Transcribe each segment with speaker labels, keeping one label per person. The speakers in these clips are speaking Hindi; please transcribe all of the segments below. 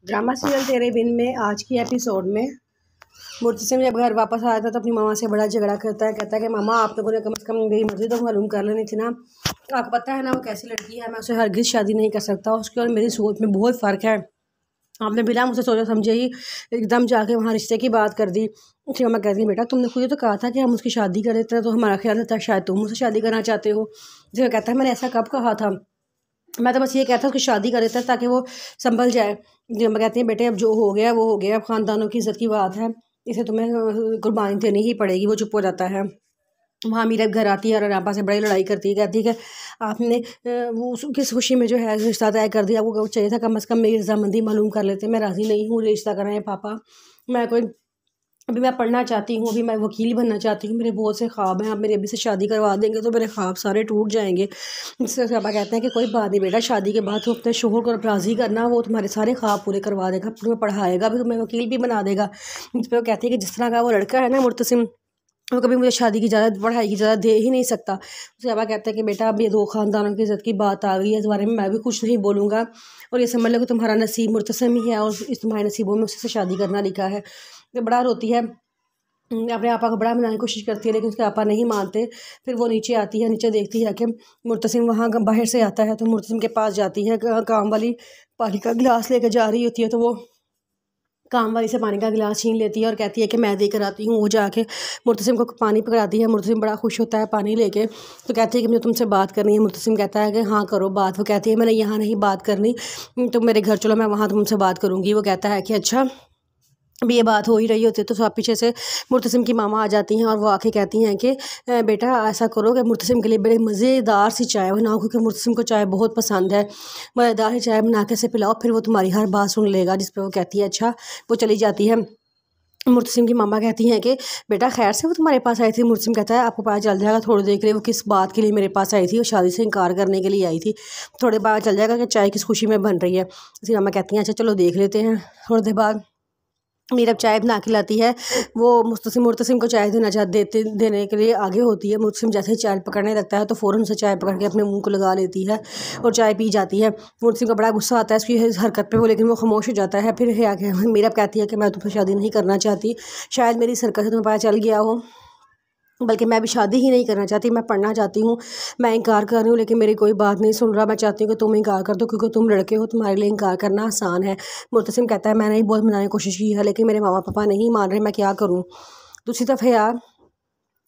Speaker 1: ड्रामा सीरियल तेरे बिन में आज की एपिसोड में मुर्तसिम जब घर वापस आया था तो अपनी मामा से बड़ा झगड़ा करता है। कहता है कि मामा आप लोगों ने कम से कम मेरी मर्जी तो मालूम कर लेनी थी ना। आपको पता है ना वो कैसी लड़की है, मैं उससे हरगिज़ शादी नहीं कर सकता। उसकी और मेरी सोच में बहुत फ़र्क है। आपने बिना मुझसे सोचा समझे ही एकदम जाके वहाँ रिश्ते की बात कर दी। उसकी मामा कहती है बेटा तुमने खुद ही तो कहा था कि हम उसकी शादी कर देते हैं, तो हमारा ख्याल था शायद तुम मुझसे शादी करना चाहते हो। जो कहता है मैंने ऐसा कब कहा था, मैं तो बस ये कहता हूँ उसकी शादी कर देता है ताकि वो संभल जाए। जो मैं कहती हूँ बेटे अब जो हो गया वो हो गया, अब ख़ानदानों की इज़्ज़त की बात है, इसे तुम्हें कुर्बानी देनी ही पड़ेगी। वो चुप हो जाता है। वहाँ मीरा घर आती है और रापा से बड़ी लड़ाई करती है। कहती है कि आपने वो किस खुशी में जो है रिश्ता तय कर दिया, आपको चाहिए था कम से कम मेरी रजामंदी मालूम कर लेते। मैं राज़ी नहीं हूँ रिश्ता कराएं पापा। मैं कोई अभी मैं पढ़ना चाहती हूँ, अभी मैं वकील बनना चाहती हूँ, मेरे बहुत से ख्वाब हैं। आप मेरे अभी से शादी करवा देंगे तो मेरे ख्वाब सारे टूट जाएंगे। इससे पापा कहते हैं कि कोई बात नहीं बेटा, शादी के बाद तो अपने शोहर को राज़ी करना, वो तुम्हारे सारे ख्वाब पूरे करवा देगा, तुम्हें पढ़ाएगा भी, तुम्हें वकील भी बना देगा। इस पर वो कहती है कि जिस तरह का वो लड़का है ना मुर्तसिम, वो कभी मुझे शादी की इजाज़त पढ़ाई की इजाज़त दे ही नहीं सकता। उसके पापा कहते हैं कि बेटा अब ये दो ख़ानदानों की इज़्ज़त की बात आ गई है, इस बारे में मैं भी कुछ नहीं बोलूँगा। और ये समझ लो कि तुम्हारा नसीब मुर्तसिम ही है और इस तुम्हारे नसीबों में उससे शादी करना लिखा है। तो बड़ा रोती है, अपने आपा को बड़ा मनाने की कोशिश करती है, लेकिन उसके आपा नहीं मानते। फिर वो नीचे आती है, नीचे देखती है कि मुर्तसिम वहाँ बाहर से आता है, तो मुर्तसिम के पास जाती है। काम वाली पानी का गिलास लेकर जा रही होती है, तो वो काम वाली से पानी का गिलास छीन लेती है और कहती है कि मैं देकर आती हूँ। वो जाके मुर्तसिम को पानी पकड़ाती है। मुर्तसिम बड़ा खुश होता है पानी लेके, तो कहती है कि मुझे तुमसे बात करनी है। मुर्तसिम कहता है कि हाँ करो बात। वो कहती है मैंने यहाँ नहीं बात करनी, तुम मेरे घर चलो, मैं वहाँ तुमसे बात करूँगी। वो कहता है कि अच्छा। अभी ये बात हो ही रही होती है तो सब पीछे से मुर्तसिम की मामा आ जाती हैं और वो आके कहती हैं कि बेटा ऐसा करो कि मुर्तसिम के लिए बड़े मज़ेदार सी चाय बनाओ, क्योंकि मुर्तसिम को चाय बहुत पसंद है। मज़ेदार सी चाय बना के से पिलाओ, फिर वो तुम्हारी हर बात सुन लेगा। जिस पर वो कहती है अच्छा। वो चली जाती है। मुर्तसिम की मामा कहती हैं कि बेटा खैर से वो तुम्हारे पास आई थी। मुर्तसिम कहता है आपको पता चल जाएगा थोड़ी देर के लिए वो किस बात के लिए मेरे पास आई थी। वो शादी से इनकार करने के लिए आई थी, थोड़े बाद चल जाएगा कि चाय किस खुशी में बन रही है। उसकी मामा कहती हैं अच्छा चलो देख लेते हैं। थोड़ी देर बाद मीरा चाय बना के लाती है। वो मुर्तसिम को चाय देने के लिए आगे होती है। मुर्तसिम जैसे ही चाय पकड़ने लगता है तो फ़ौरन से चाय पकड़ के अपने मुंह को लगा लेती है और चाय पी जाती है। मुर्तसिम को बड़ा गुस्सा आता है इसकी हरकत पे, वो लेकिन वो खामोश हो जाता है। फिर आगे मीरा कहती है कि मैं तुमसे शादी नहीं करना चाहती, शायद मेरी इस हरकत से तुम्हें पता चल गया हो, बल्कि मैं भी शादी ही नहीं करना चाहती, मैं पढ़ना चाहती हूँ। मैं इनकार कर रही हूँ लेकिन मेरी कोई बात नहीं सुन रहा। मैं चाहती हूँ कि तुम इनकार कर दो, क्योंकि तुम लड़के हो, तुम्हारे लिए इनकार करना आसान है। मुर्तसिम कहता है मैंने ही बहुत मनाने की कोशिश की है लेकिन मेरे मामा पापा नहीं मान रहे, मैं क्या करूँ। दूसरी तरफ है यार,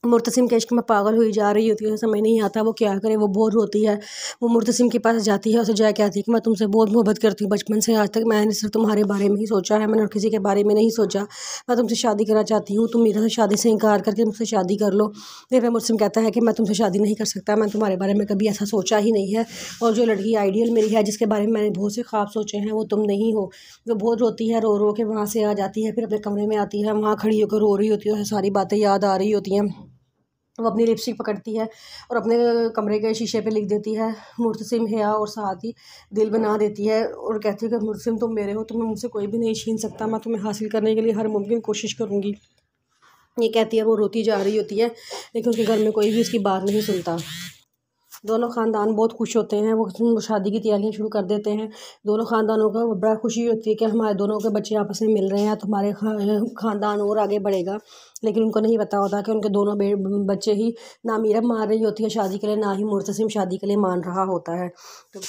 Speaker 1: मुर्तसिम के इश्क में पागल हुई जा रही होती है, समझ नहीं आता वो क्या करे। वो बहुत रोती है। वो मुर्तसिम के पास जाती है, उसे जाए कहती है कि मैं तुमसे बहुत मोहब्बत करती हूँ, बचपन से आज तक मैंने सिर्फ तुम्हारे बारे में ही सोचा है, मैंने और किसी के बारे में नहीं सोचा। मैं तुमसे शादी करना चाहती हूँ, तुम मेरे से शादी से इनकार करके मुझसे शादी कर लो। फिर मुर्तसिम कहता है कि मैं तुमसे शादी नहीं कर सकता, मैं तुम्हारे बारे में कभी ऐसा सोचा ही नहीं है, और जो लड़की आइडियल मेरी है, जिसके बारे में मैंने बहुत से ख्वाब सोचे हैं, वो तुम नहीं हो। वो बहुत रोती है, रो रो के वहाँ से आ जाती है। फिर अपने कमरे में आती है, वहाँ खड़ी होकर रो रही होती है, सारी बातें याद आ रही होती हैं। वो अपनी लिपस्टिक पकड़ती है और अपने कमरे के शीशे पे लिख देती है मुर्तसिम है, और साथ ही दिल बना देती है और कहती है कि मुर्तसिम तुम मेरे हो, तुम्हें मुझसे कोई भी नहीं छीन सकता, मैं तुम्हें हासिल करने के लिए हर मुमकिन कोशिश करूँगी। ये कहती है, वो रोती जा रही होती है, लेकिन उसके घर में कोई भी उसकी बात नहीं सुनता। दोनों ख़ानदान बहुत खुश होते हैं। वो शादी की तैयारियां शुरू कर देते हैं। दोनों ख़ानदानों को बड़ा खुशी होती है कि हमारे दोनों के बच्चे आपस में मिल रहे हैं तो हमारे ख़ानदान और आगे बढ़ेगा। लेकिन उनको नहीं पता होता कि उनके दोनों बच्चे ही ना मीरा मान रही होती है शादी के लिए, ना ही मुर्तसिम शादी के लिए मान रहा होता है। तो